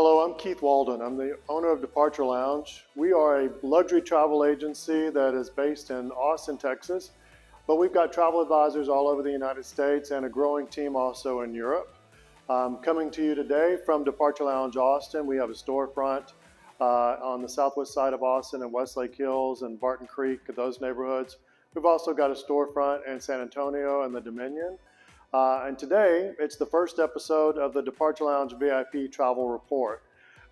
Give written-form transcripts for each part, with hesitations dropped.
Hello, I'm Keith Walden. I'm the owner of Departure Lounge. We are a luxury travel agency that is based in Austin, Texas, but we've got travel advisors all over the United States and a growing team also in Europe. Coming to you today from Departure Lounge Austin, we have a storefront on the southwest side of Austin in Westlake Hills and Barton Creek, those neighborhoods. We've also got a storefront in San Antonio and the Dominion. And today, it's the first episode of the Departure Lounge VIP Travel Report.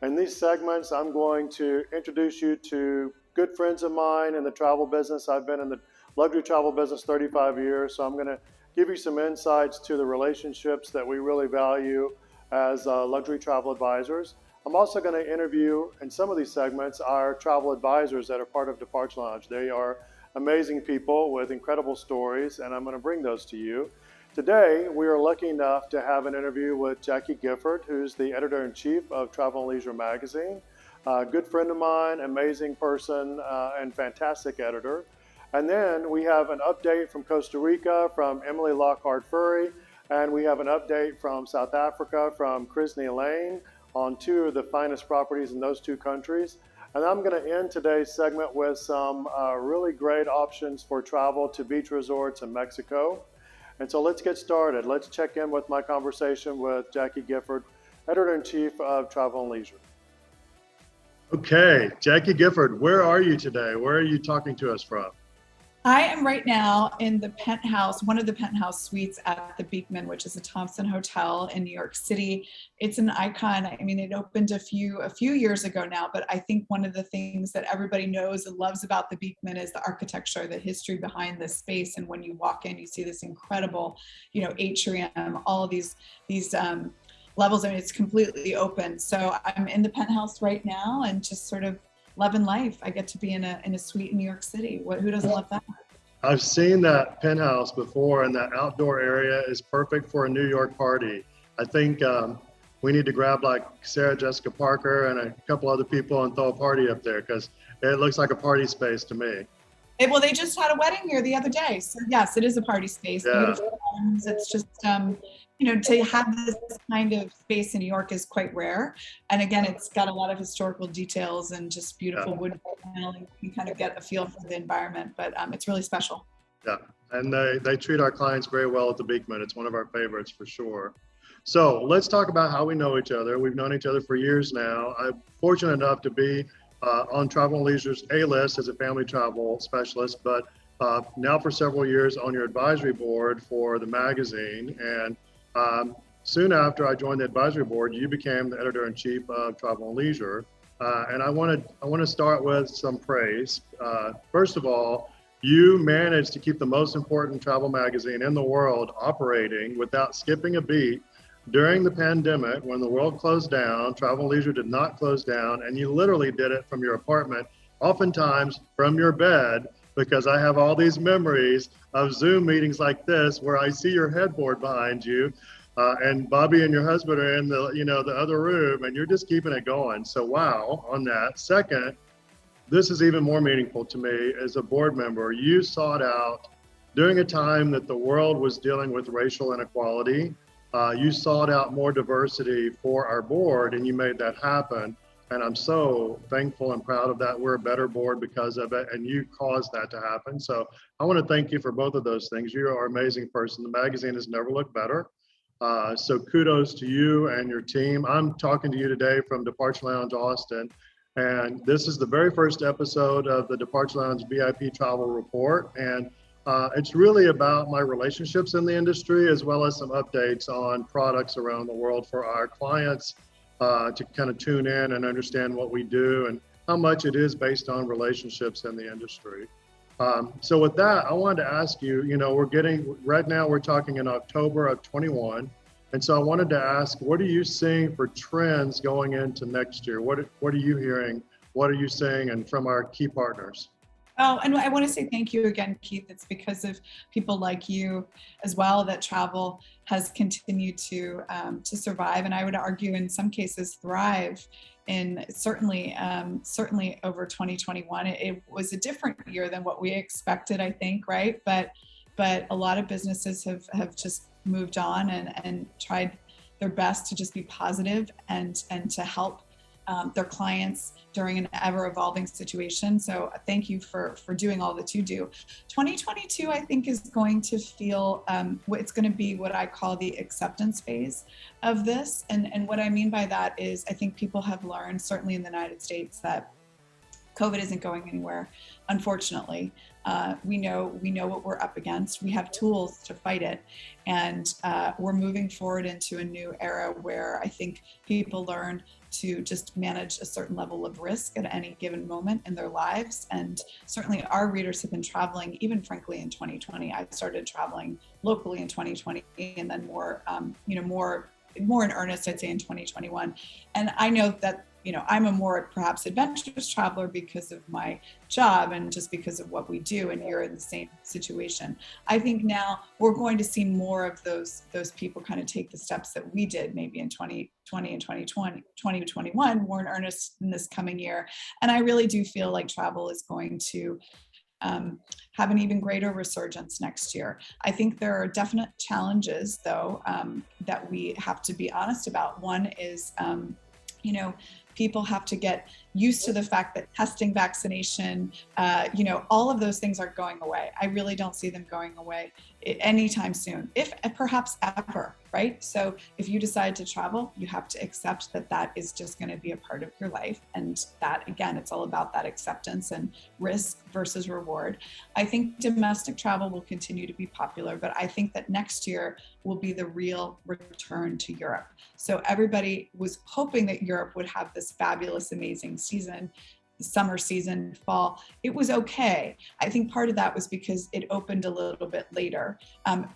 In these segments, I'm going to introduce you to good friends of mine in the travel business. I've been in the luxury travel business 35 years, so I'm going to give you some insights to the relationships that we really value as luxury travel advisors. I'm also going to interview, in some of these segments, our travel advisors that are part of Departure Lounge. They are amazing people with incredible stories, and I'm going to bring those to you. Today, we are lucky enough to have an interview with Jacqui Gifford, who's the editor-in-chief of Travel+Leisure magazine. A good friend of mine, amazing person, and fantastic editor. And then we have an update from Costa Rica from Emily Lockhart-Furry, and we have an update from South Africa from Krisney Lane on two of the finest properties in those two countries. And I'm going to end today's segment with some really great options for travel to beach resorts in Mexico. And so let's get started. Let's check in with my conversation with Jacqui Gifford, editor-in-chief of Travel+Leisure. Okay, Jacqui Gifford, where are you today? Where are you talking to us from? I am right now in the penthouse, one of the penthouse suites at the Beekman, which is a Thompson Hotel in New York City. It's an icon. I mean, it opened a few years ago now, but I think one of the things that everybody knows and loves about the Beekman is the architecture, the history behind this space. And when you walk in, you see this incredible, atrium, all these levels. I mean, it's completely open. So I'm in the penthouse right now and just sort of loving life. I get to be in a suite in New York City. Who doesn't love that? I've seen that penthouse before, and that outdoor area is perfect for a New York party. I think we need to grab like Sarah Jessica Parker and a couple other people and throw a party up there because it looks like a party space to me. Well, they just had a wedding here the other day. So yes, it is a party space. Yeah. Beautiful homes. It's just, to have this kind of space in New York is quite rare. And again, it's got a lot of historical details and just beautiful wood paneling. You kind of get a feel for the environment, but it's really special. Yeah, and they treat our clients very well at the Beekman. It's one of our favorites for sure. So let's talk about how we know each other. We've known each other for years now. I'm fortunate enough to be on Travel+Leisure's A-list as a family travel specialist, but now for several years on your advisory board for the magazine. And soon after I joined the advisory board, you became the editor-in-chief of Travel+Leisure. And I want to start with some praise. First of all, you managed to keep the most important travel magazine in the world operating without skipping a beat during the pandemic. When the world closed down, Travel+Leisure did not close down, and you literally did it from your apartment, oftentimes from your bed, because I have all these memories of Zoom meetings like this where I see your headboard behind you, and Bobby and your husband are in the other room, and you're just keeping it going. So wow on that. Second, this is even more meaningful to me as a board member. You sought out, during a time that the world was dealing with racial inequality, you sought out more diversity for our board, and you made that happen. And I'm so thankful and proud of that. We're a better board because of it, and you caused that to happen. So I want to thank you for both of those things. You are an amazing person. The magazine has never looked better. So kudos to you and your team. I'm talking to you today from Departure Lounge Austin, and this is the very first episode of the Departure Lounge VIP Travel Report. And it's really about my relationships in the industry, as well as some updates on products around the world for our clients to kind of tune in and understand what we do and how much it is based on relationships in the industry. So with that, I wanted to ask you, right now we're talking in October of 21. And so I wanted to ask, what are you seeing for trends going into next year? What are you hearing? What are you seeing and from our key partners? Oh, and I want to say thank you again, Keith. It's because of people like you as well that travel has continued to survive, and I would argue in some cases thrive. In certainly over 2021, it was a different year than what we expected, I think, right? But a lot of businesses have just moved on and tried their best to just be positive and to help their clients during an ever evolving situation. So thank you for doing all that you do. 2022, I think, is going to feel, it's going to be what I call the acceptance phase of this. And what I mean by that is I think people have learned, certainly in the United States, that COVID isn't going anywhere, unfortunately. We know what we're up against. We have tools to fight it. And we're moving forward into a new era where I think people learn to just manage a certain level of risk at any given moment in their lives. And certainly our readers have been traveling, even frankly in 2020. I started traveling locally in 2020 and then more in earnest, I'd say, in 2021. And I know that, I'm a more perhaps adventurous traveler because of my job and just because of what we do, and you're in the same situation. I think now we're going to see more of those people kind of take the steps that we did maybe in 2020 and 2021 more in earnest in this coming year. And I really do feel like travel is going to have an even greater resurgence next year. I think there are definite challenges, though, that we have to be honest about. One is, people have to get used to the fact that testing, vaccination, all of those things are going away. I really don't see them going away anytime soon, if perhaps ever, right? So if you decide to travel, you have to accept that that is just going to be a part of your life. And that, again, it's all about that acceptance and risk versus reward. I think domestic travel will continue to be popular, but I think that next year will be the real return to Europe. So everybody was hoping that Europe would have this fabulous, amazing season, summer season, fall. It was okay. I think part of that was because it opened a little bit later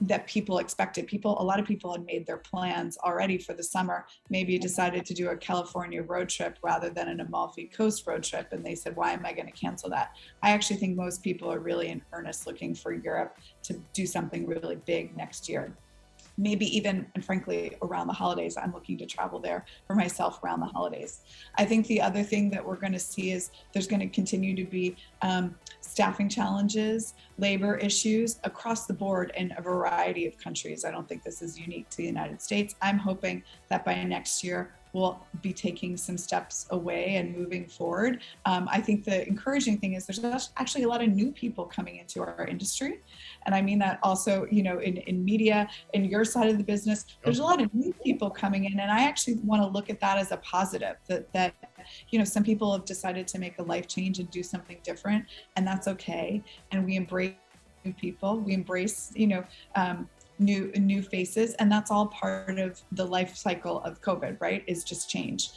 that people expected. A lot of people had made their plans already for the summer, maybe decided to do a California road trip rather than an Amalfi Coast road trip. And they said, why am I going to cancel that? I actually think most people are really in earnest looking for Europe to do something really big next year. Maybe even, and frankly, around the holidays. I'm looking to travel there for myself around the holidays. I think the other thing that we're going to see is there's going to continue to be staffing challenges, labor issues across the board in a variety of countries. I don't think this is unique to the United States. I'm hoping that by next year, we'll be taking some steps away and moving forward. I think the encouraging thing is there's actually a lot of new people coming into our industry. And I mean that also, in media, in your side of the business, there's a lot of new people coming in. And I actually want to look at that as a positive, that some people have decided to make a life change and do something different, and that's okay. And we embrace new people, we embrace, new faces, and that's all part of the life cycle of COVID, right? Is just change.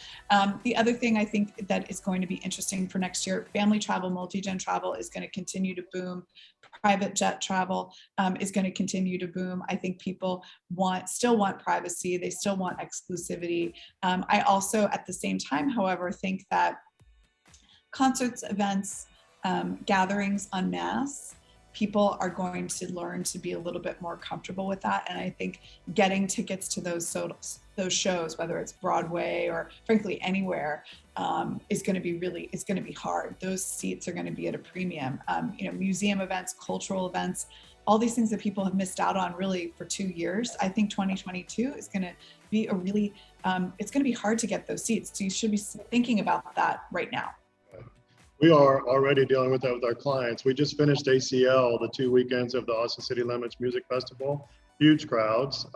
The other thing I think that is going to be interesting for next year, family travel, multi-gen travel is going to continue to boom. Private jet travel is going to continue to boom. I think people still want privacy. They still want exclusivity. I also, at the same time, however, think that concerts, events, gatherings en masse, people are going to learn to be a little bit more comfortable with that. And I think getting tickets to those shows, whether it's Broadway or frankly anywhere, is going to be hard. Those seats are going to be at a premium. Museum events, cultural events, all these things that people have missed out on really for 2 years. I think 2022 is going to be it's going to be hard to get those seats. So you should be thinking about that right now. We are already dealing with that with our clients. We just finished ACL, the 2 weekends of the Austin City Limits Music Festival. Huge crowds.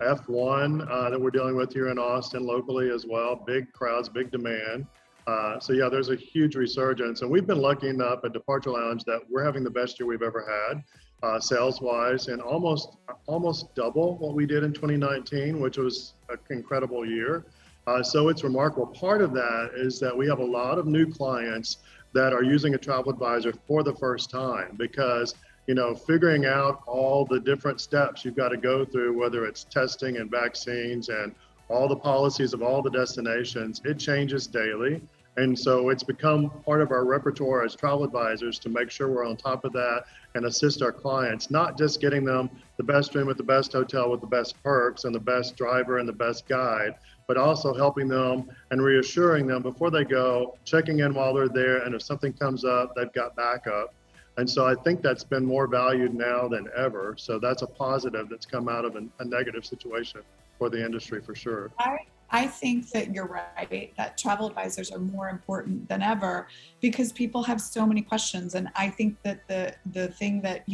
F1 that we're dealing with here in Austin locally as well. Big crowds, big demand. So yeah, there's a huge resurgence. And we've been lucky enough at Departure Lounge that we're having the best year we've ever had, sales-wise, and almost double what we did in 2019, which was an incredible year. So it's remarkable. Part of that is that we have a lot of new clients that are using a travel advisor for the first time because, figuring out all the different steps you've got to go through, whether it's testing and vaccines and all the policies of all the destinations, it changes daily. And so it's become part of our repertoire as travel advisors to make sure we're on top of that and assist our clients, not just getting them the best room at the best hotel with the best perks and the best driver and the best guide, but also helping them and reassuring them before they go, checking in while they're there, and if something comes up, they've got backup. And so I think that's been more valued now than ever. So that's a positive that's come out of a negative situation for the industry for sure. I think that you're right, that travel advisors are more important than ever because people have so many questions. And I think that the thing that,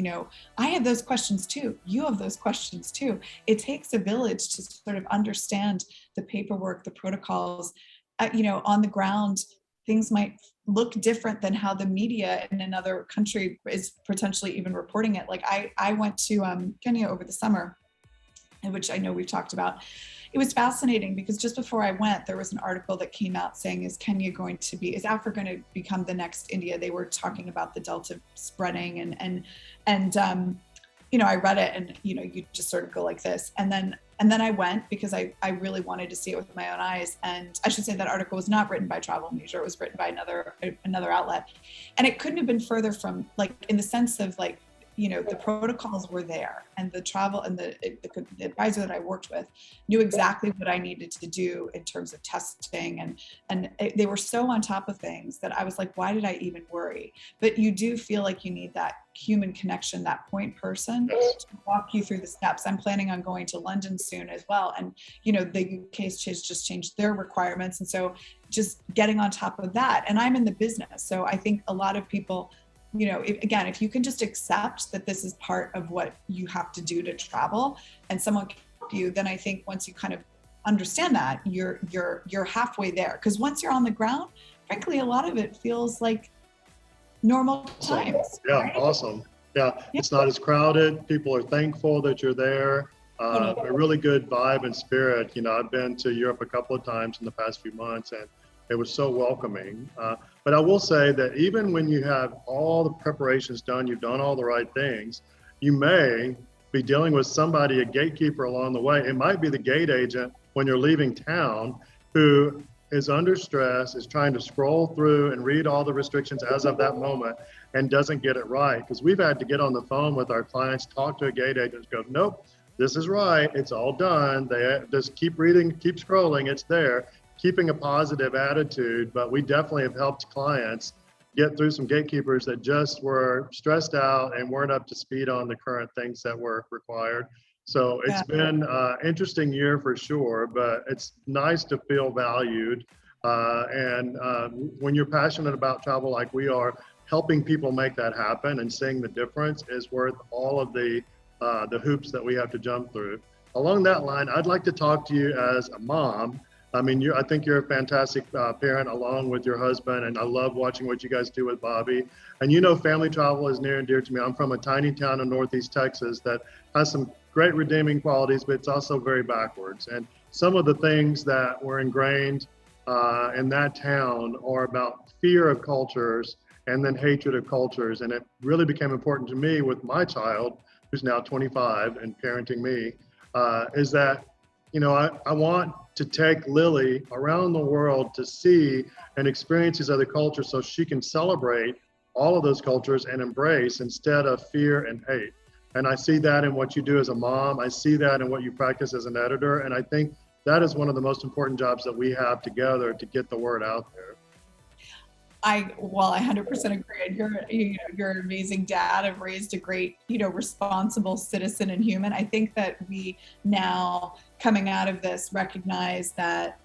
I have those questions too. You have those questions too. It takes a village to sort of understand the paperwork, the protocols, on the ground. Things might look different than how the media in another country is potentially even reporting it. Like I went to Kenya over the summer, which I know we've talked about. It was fascinating because just before I went, there was an article that came out saying, is Africa going to become the next India? They were talking about the Delta spreading and I read it and, you just sort of go like this. And then I went because I really wanted to see it with my own eyes. And I should say that article was not written by Travel+Leisure. It was written by another outlet. And it couldn't have been further from, like, in the sense of, like, the protocols were there, and the travel and the advisor that I worked with knew exactly what I needed to do in terms of testing, and they were so on top of things that I was like, why did I even worry? But you do feel like you need that human connection, that point person to walk you through the steps. I'm planning on going to London soon as well, and the UK's just changed their requirements, and so just getting on top of that. And I'm in the business, so I think a lot of people, if you can just accept that this is part of what you have to do to travel, and someone can help you, then I think once you kind of understand that, you're halfway there. Because once you're on the ground, frankly, a lot of it feels like normal times. Yeah, right? awesome. Yeah, it's not as crowded. People are thankful that you're there. A really good vibe and spirit. I've been to Europe a couple of times in the past few months, and it was so welcoming. But I will say that even when you have all the preparations done, you've done all the right things, you may be dealing with somebody, a gatekeeper along the way. It might be the gate agent when you're leaving town who is under stress, is trying to scroll through and read all the restrictions as of that moment and doesn't get it right. Because we've had to get on the phone with our clients, talk to a gate agent, go, nope, this is right, it's all done. They just keep reading, keep scrolling, it's there. Keeping a positive attitude, but we definitely have helped clients get through some gatekeepers that just were stressed out and weren't up to speed on the current things that were required. So it's been an interesting year for sure, but it's nice to feel valued. And when you're passionate about travel like we are, helping people make that happen and seeing the difference is worth all of the hoops that we have to jump through. Along that line, I'd like to talk to you as a mom. I mean, I think you're a fantastic parent along with your husband, and I love watching what you guys do with Bobby. And family travel is near and dear to me. I'm from a tiny town in Northeast Texas that has some great redeeming qualities, but it's also very backwards. And some of the things that were ingrained in that town are about fear of cultures and then hatred of cultures. And it really became important to me with my child, who's now 25 and parenting me, is that I want to take Lily around the world to see and experience these other cultures so she can celebrate all of those cultures and embrace instead of fear and hate. And I see that in what you do as a mom. I see that in what you practice as an editor. And I think that is one of the most important jobs that we have together to get the word out there. I 100% agree. And you're an amazing dad. I've raised a great, responsible citizen and human. I think that we now, coming out of this, recognize that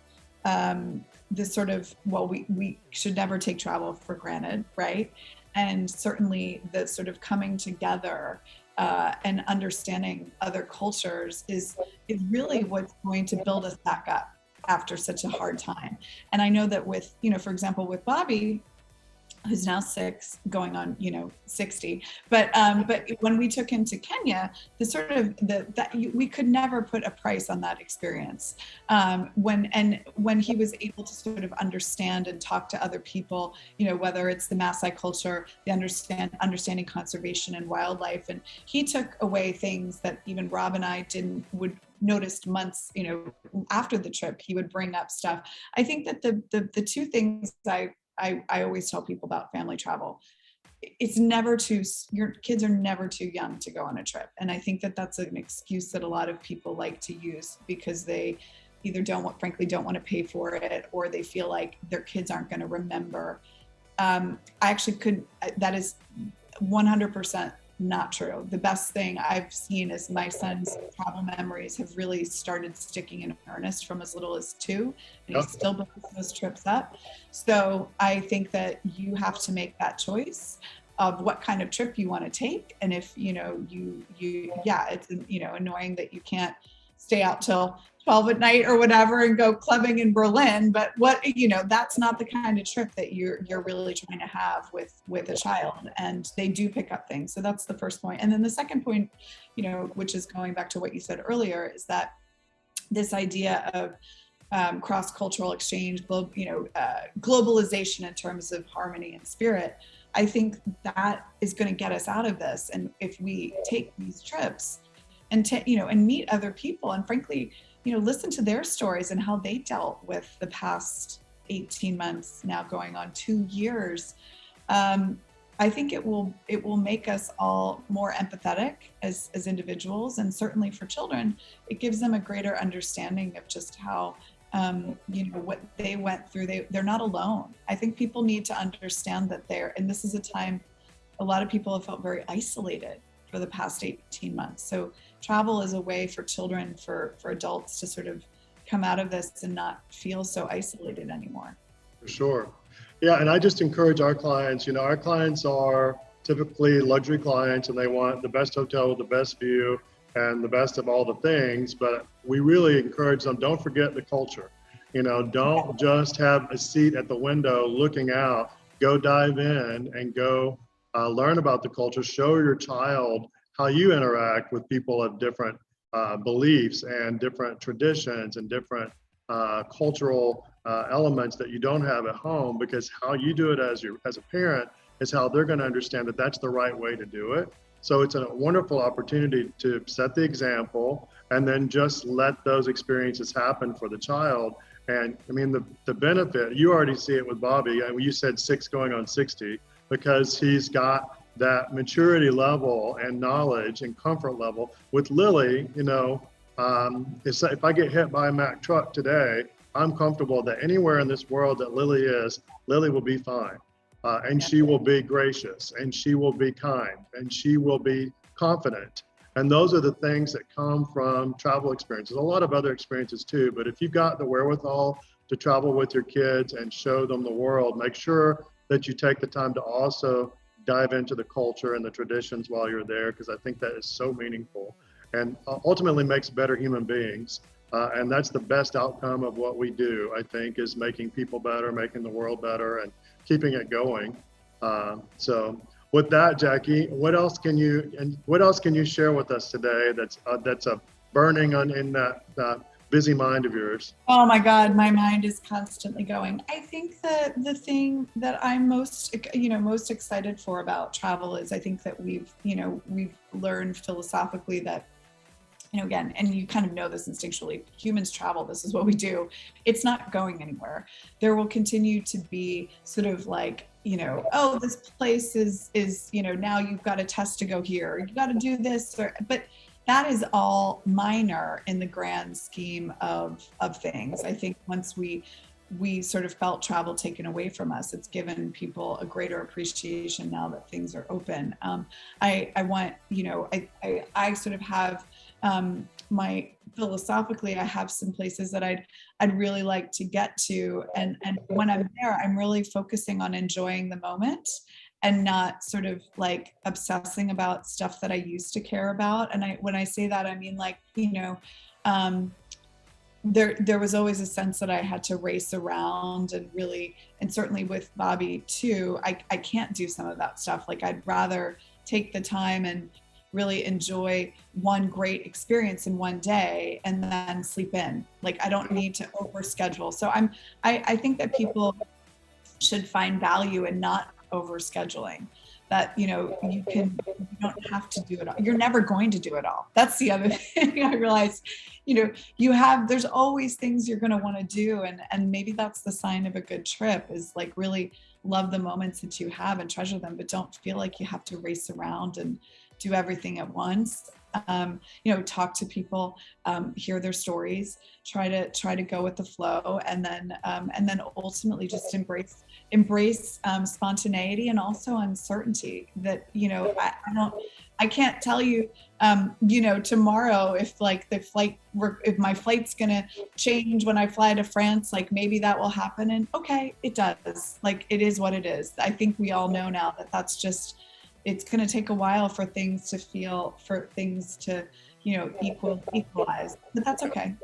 this sort of, we should never take travel for granted, right? And certainly the sort of coming together and understanding other cultures is really what's going to build us back up after such a hard time. And I know that with, for example, with Bobby, who's now 6, going on, 60. But when we took him to Kenya, we could never put a price on that experience. When he was able to sort of understand and talk to other people, whether it's the Maasai culture, the understanding conservation and wildlife, and he took away things that even Rob and I would noticed months, after the trip. He would bring up stuff. I think that the two things I always tell people about family travel, your kids are never too young to go on a trip. And I think that that's an excuse that a lot of people like to use because they either don't want to pay for it, or they feel like their kids aren't going to remember. That is 100% not true. The best thing I've seen is my son's travel memories have really started sticking in earnest from as little as 2, and he Yep. still brings those trips up. So I think that you have to make that choice of what kind of trip you want to take. And if, yeah, it's, annoying that you can't stay out till 12 at night or whatever and go clubbing in Berlin, but that's not the kind of trip that you're really trying to have with a child, and they do pick up things. So that's the first point. And then the second point, which is going back to what you said earlier, is that this idea of cross-cultural exchange, globalization in terms of harmony and spirit, I think that is going to get us out of this. And if we take these trips and and meet other people, and frankly, listen to their stories and how they dealt with the past 18 months, now going on 2 years, I think it will make us all more empathetic as individuals, and certainly for children, it gives them a greater understanding of just how what they went through. They're not alone. I think people need to understand that and this is a time a lot of people have felt very isolated for the past 18 months. So travel is a way for children, for adults to sort of come out of this and not feel so isolated anymore. For sure. Yeah, and I just encourage our clients, our clients are typically luxury clients and they want the best hotel with the best view and the best of all the things, but we really encourage them, don't forget the culture. Don't just have a seat at the window looking out, go dive in and go learn about the culture, show your child how you interact with people of different beliefs and different traditions and different cultural elements that you don't have at home, because how you do it as a parent is how they're going to understand that that's the right way to do it. So it's a wonderful opportunity to set the example and then just let those experiences happen for the child. And I mean, the benefit, you already see it with Bobby. I mean, you said 6 going on 60, because he's got that maturity level and knowledge and comfort level. With Lily, if I get hit by a Mack truck today, I'm comfortable that anywhere in this world that Lily is, Lily will be fine. And she will be gracious, and she will be kind, and she will be confident. And those are the things that come from travel experiences. A lot of other experiences too, but if you've got the wherewithal to travel with your kids and show them the world, make sure that you take the time to also dive into the culture and the traditions while you're there, because I think that is so meaningful and ultimately makes better human beings. And that's the best outcome of what we do, I think, is making people better, making the world better, and keeping it going. So with that, Jacqui, what else can you share with us today that's a burning in that busy mind of yours? Oh my God, my mind is constantly going. I think that the thing that I'm most excited for about travel is I think that we've learned philosophically that, again, and you kind of know this instinctually, humans travel, this is what we do. It's not going anywhere. There will continue to be sort of like, oh, this place is, now you've got a test to go here, you got to do this, but that is all minor in the grand scheme of things. I think once we sort of felt travel taken away from us, it's given people a greater appreciation now that things are open. I want, I sort of have philosophically, I have some places that I'd really like to get to. And when I'm there, I'm really focusing on enjoying the moment and not sort of like obsessing about stuff that I used to care about. And when I say that, I mean like, there was always a sense that I had to race around and really, and certainly with Bobby too, I can't do some of that stuff. Like I'd rather take the time and really enjoy one great experience in one day and then sleep in. Like I don't need to overschedule. So I think that people should find value in not overscheduling. That you don't have to do it all. You're never going to do it all. That's the other thing I realized. There's always things you're going to want to do, and maybe that's the sign of a good trip, is like really love the moments that you have and treasure them, but don't feel like you have to race around and do everything at once. talk to people, hear their stories, try to go with the flow, and then ultimately just embrace spontaneity and also uncertainty. That I can't tell you, tomorrow if if my flight's gonna change when I fly to France, like maybe that will happen, and okay, it does. Like, it is what it is. I think we all know now that that's just, it's gonna take a while for things to equalize, but that's okay.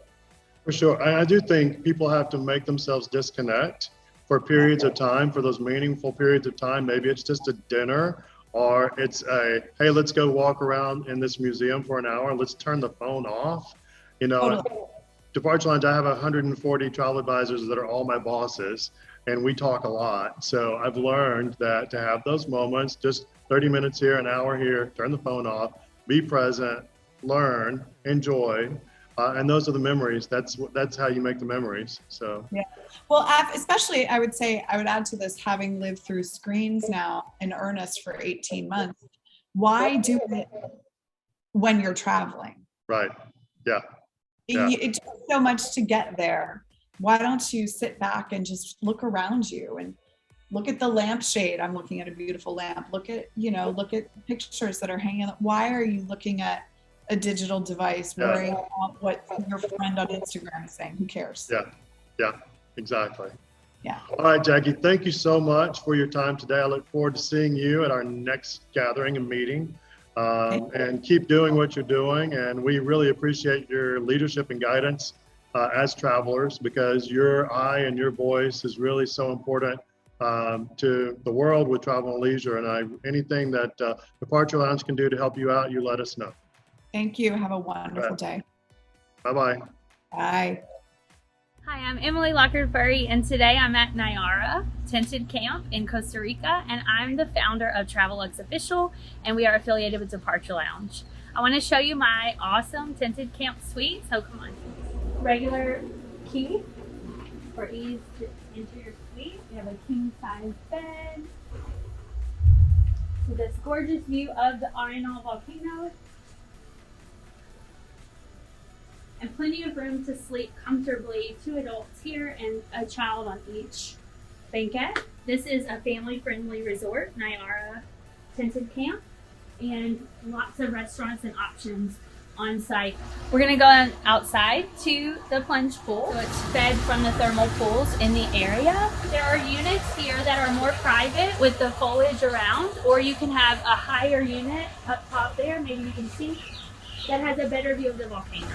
For sure. I do think people have to make themselves disconnect for periods of time, for those meaningful periods of time. Maybe it's just a dinner, or it's hey, let's go walk around in this museum for an hour. Let's turn the phone off. Totally. Departure Lounge, I have 140 travel advisors that are all my bosses, and we talk a lot. So I've learned that to have those moments, just 30 minutes here, an hour here, turn the phone off, be present, learn, enjoy. And those are the memories. That's how you make the memories. So yeah. Well, especially I would add to this, having lived through screens now in earnest for 18 months. Why do it when you're traveling? Right. Yeah. Yeah. It took so much to get there. Why don't you sit back and just look around you and look at the lampshade? I'm looking at a beautiful lamp. Look at pictures that are hanging. Why are you looking at a digital device, worrying about what your friend on Instagram is saying? Who cares? Yeah, exactly. Yeah. All right, Jacqui, thank you so much for your time today. I look forward to seeing you at our next gathering and meeting. And keep doing what you're doing. And we really appreciate your leadership and guidance as travelers, because your eye and your voice is really so important to the world with Travel and Leisure. And anything that Departure Lounge can do to help you out, you let us know. Thank you. Have a wonderful day. Bye-bye. Bye. Hi, I'm Emily Lockard-Furry, and today I'm at Nayara Tented Camp in Costa Rica, and I'm the founder of Travel+Leisure Official, and we are affiliated with Departure Lounge. I want to show you my awesome tented camp suite, so come on. Regular key for ease to enter your suite. We have a king-size bed with this gorgeous view of the Arenal volcano, and plenty of room to sleep comfortably. 2 adults here and a child on each banquette. This is a family-friendly resort, Nayara Tented Camp, and lots of restaurants and options on site. We're gonna go outside to the plunge pool. So it's fed from the thermal pools in the area. There are units here that are more private with the foliage around, or you can have a higher unit up top there, maybe you can see, that has a better view of the volcano.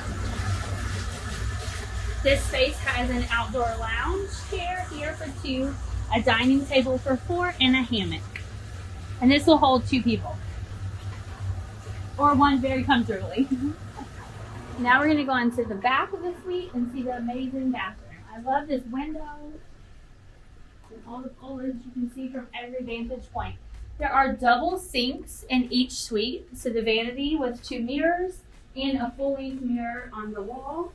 This space has an outdoor lounge chair here for 2, a dining table for 4, and a hammock. And this will hold 2 people. Or 1 very comfortably. Now we're gonna go into the back of the suite and see the amazing bathroom. I love this window and all the foliage you can see from every vantage point. There are double sinks in each suite. So the vanity with 2 mirrors and a full-length mirror on the wall,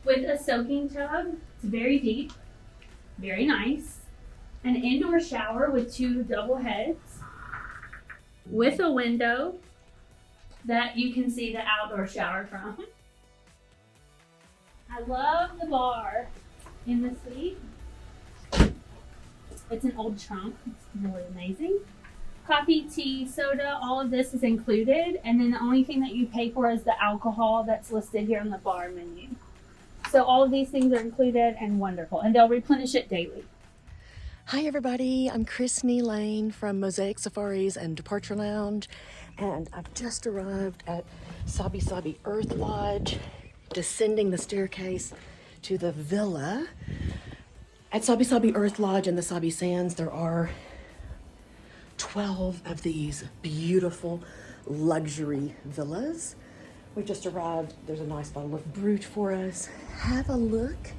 with a soaking tub. It's very deep, very nice. An indoor shower with 2 double heads, with a window that you can see the outdoor shower from. I love the bar in the suite. It's an old trunk. It's really amazing. Coffee, tea, soda, all of this is included. And then the only thing that you pay for is the alcohol that's listed here on the bar menu. So all of these things are included and wonderful, and they'll replenish it daily. Hi everybody, I'm Christine Lane from Mosaic Safaris and Departure Lounge, and I've just arrived at Sabi Sabi Earth Lodge, descending the staircase to the villa. At Sabi Sabi Earth Lodge in the Sabi Sands, there are 12 of these beautiful luxury villas. We just arrived. There's a nice bottle of brut for us. Have a look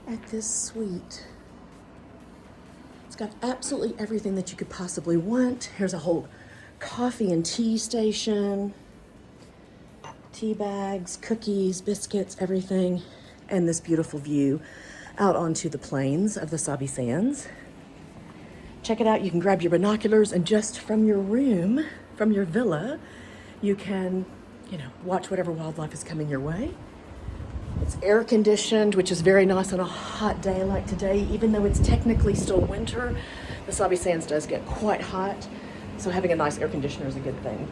at this suite. It's got absolutely everything that you could possibly want. Here's a whole coffee and tea station, tea bags, cookies, biscuits, everything, and this beautiful view out onto the plains of the Sabi Sands. Check it out. You can grab your binoculars, and just from your room, from your villa, you can watch whatever wildlife is coming your way. It's air conditioned, which is very nice on a hot day like today. Even though it's technically still winter, the Sabi Sands does get quite hot. So having a nice air conditioner is a good thing.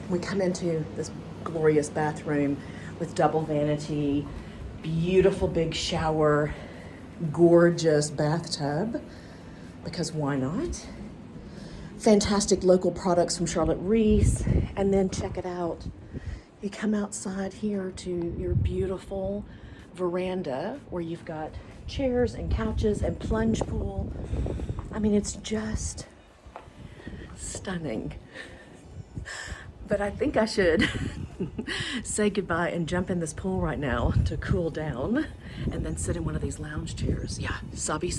We come into this glorious bathroom with double vanity, beautiful big shower, gorgeous bathtub, because why not? Fantastic local products from Charlotte Reese. And then check it out. You come outside here to your beautiful veranda where you've got chairs and couches and plunge pool. I mean, it's just stunning. But I think I should say goodbye and jump in this pool right now to cool down and then sit in one of these lounge chairs. Yeah, Sabi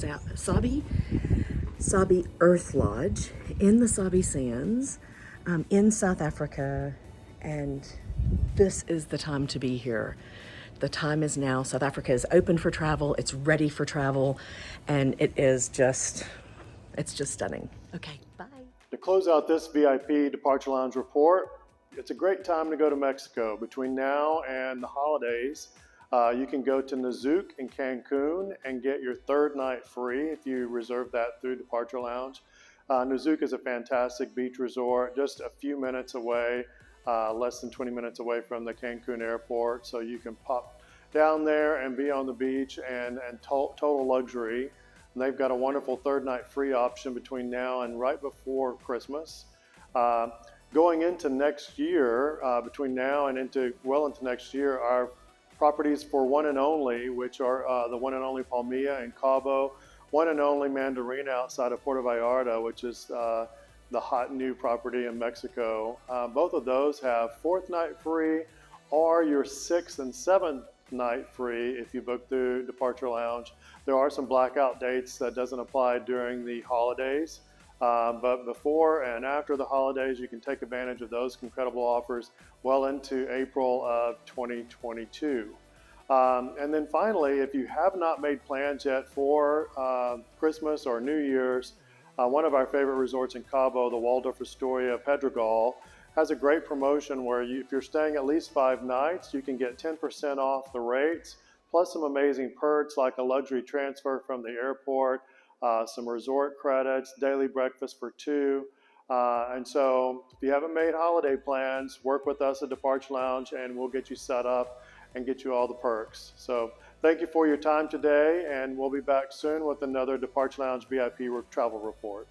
Earth Lodge in the Sabi Sands in South Africa. And this is the time to be here. The time is now. South Africa is open for travel. It's ready for travel. And it's just stunning. Okay, bye. To close out this VIP Departure Lounge report, it's a great time to go to Mexico. Between now and the holidays, you can go to Nazook in Cancun and get your third night free if you reserve that through Departure Lounge. Nazook is a fantastic beach resort, just a few minutes away, less than 20 minutes away from the Cancun airport. So you can pop down there and be on the beach and total luxury. And they've got a wonderful third night free option between now and right before Christmas. Going into next year, between now and into next year, our properties for One and Only, which are the One and Only Palmilla in Cabo, One and Only Mandarina outside of Puerto Vallarta, which is the hot new property in Mexico. Both of those have fourth night free or your sixth and seventh night free if you book through Departure Lounge. There are some blackout dates that doesn't apply during the holidays, but before and after the holidays, you can take advantage of those incredible offers well into April of 2022. And then finally, if you have not made plans yet for Christmas or New Year's, one of our favorite resorts in Cabo, the Waldorf Astoria Pedregal, has a great promotion where if you're staying at least 5 nights, you can get 10% off the rates, plus some amazing perks like a luxury transfer from the airport, some resort credits, daily breakfast for 2. And so if you haven't made holiday plans, work with us at Departure Lounge and we'll get you set up and get you all the perks. So thank you for your time today, and we'll be back soon with another Departure Lounge VIP travel report.